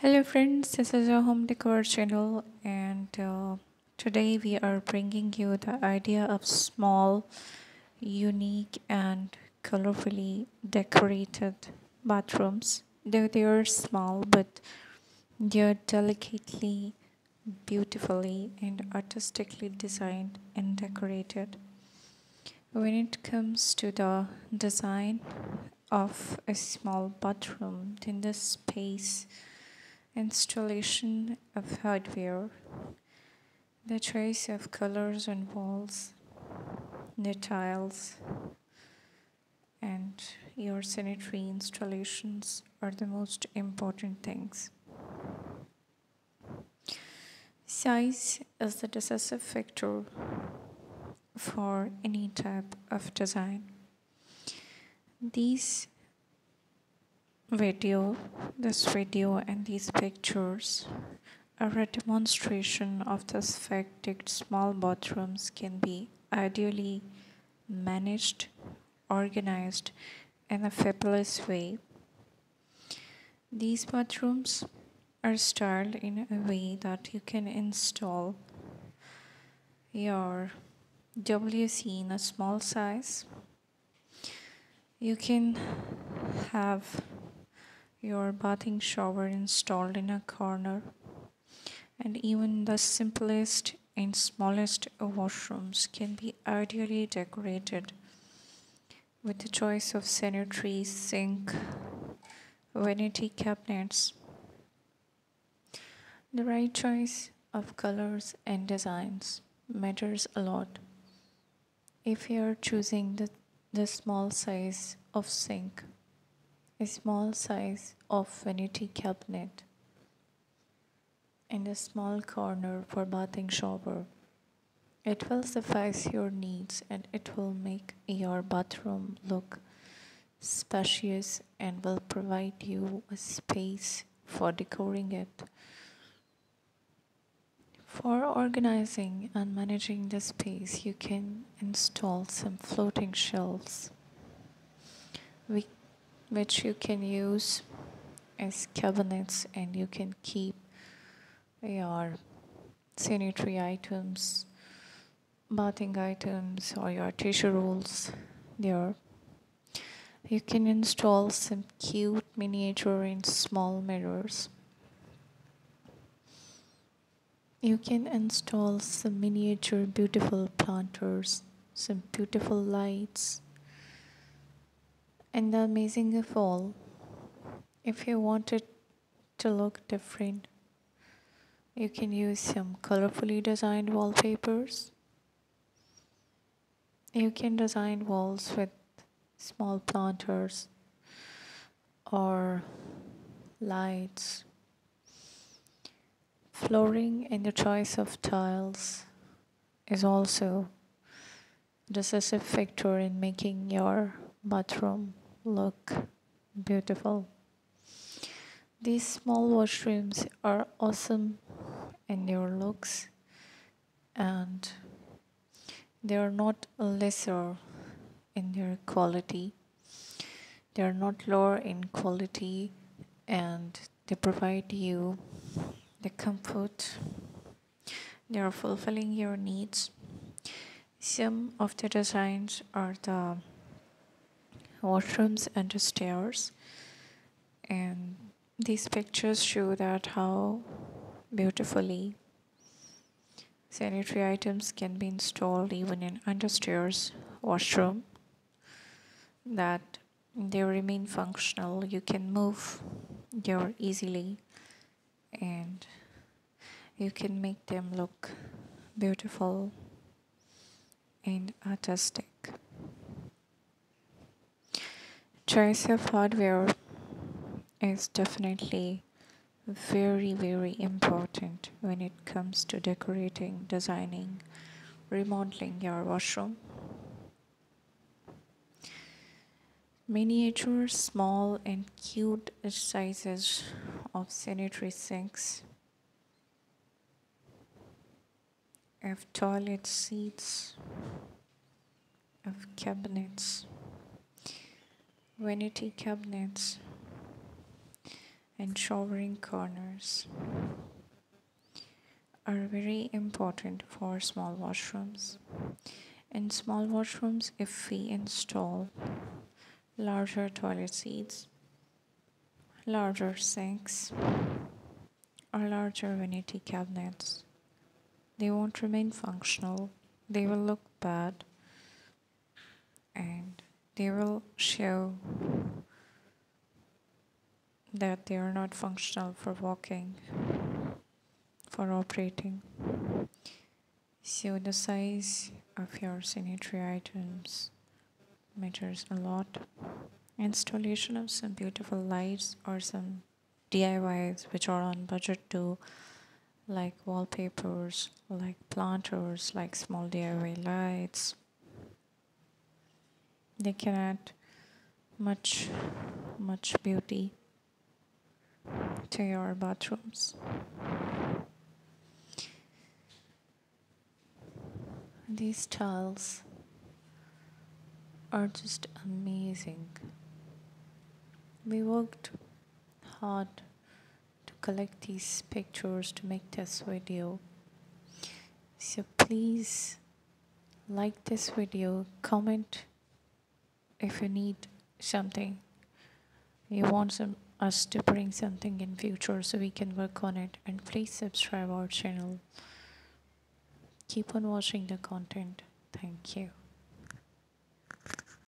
Hello friends, this is a home decor channel and today we are bringing you the idea of small, unique and colorfully decorated bathrooms. Though they are small but they are delicately, beautifully and artistically designed and decorated. When it comes to the design of a small bathroom, then the space installation of hardware, the choice of colors on walls, the tiles, and your sanitary installations are the most important things. Size is the decisive factor for any type of design. These video, this video and these pictures are a demonstration of the fact that small bathrooms can be ideally managed, organized in a fabulous way. These bathrooms are styled in a way that you can install your WC in a small size. You can have your bathing shower installed in a corner, and even the simplest and smallest washrooms can be ideally decorated with the choice of sanitary sink, vanity cabinets. The right choice of colors and designs matters a lot. If you are choosing the small size of sink, a small size of vanity cabinet, and a small corner for bathing shower, it will suffice your needs and it will make your bathroom look spacious and will provide you a space for decorating it. For organizing and managing the space, you can install some floating shelves which you can use as cabinets, and you can keep your sanitary items, bathing items, or your tissue rolls there. You can install some cute miniature and small mirrors. You can install some miniature beautiful planters, some beautiful lights, and the amazing of all, if you want it to look different, you can use some colorfully designed wallpapers. You can design walls with small planters or lights. Flooring and the choice of tiles is also a decisive factor in making your bathroom look beautiful. These small washrooms are awesome in their looks, and they are not lesser in their quality. They are not lower in quality, and they provide you the comfort. They are fulfilling your needs. Some of the designs are the washrooms and the stairs, and these pictures show that how beautifully sanitary items can be installed even in understairs washroom, that they remain functional. You can move there easily and you can make them look beautiful and artistic. Choice of hardware is definitely very important when it comes to decorating, designing, remodeling your washroom. Miniature, small and cute sizes of sanitary sinks, of toilet seats, of cabinets, vanity cabinets, and showering corners are very important for small washrooms. In small washrooms, if we install larger toilet seats, larger sinks, or larger vanity cabinets, they won't remain functional. They will look bad and they will show that they are not functional for walking, for operating. So the size of your sanitary items matters a lot. Installation of some beautiful lights or some DIYs which are on budget too, like wallpapers, like planters, like small DIY lights. They can add much, much beauty to your bathrooms. These tiles are just amazing. We worked hard to collect these pictures to make this video. So please like this video, comment if you need something, you want us to bring something in future so we can work on it, and please subscribe our channel. Keep on watching the content. Thank you.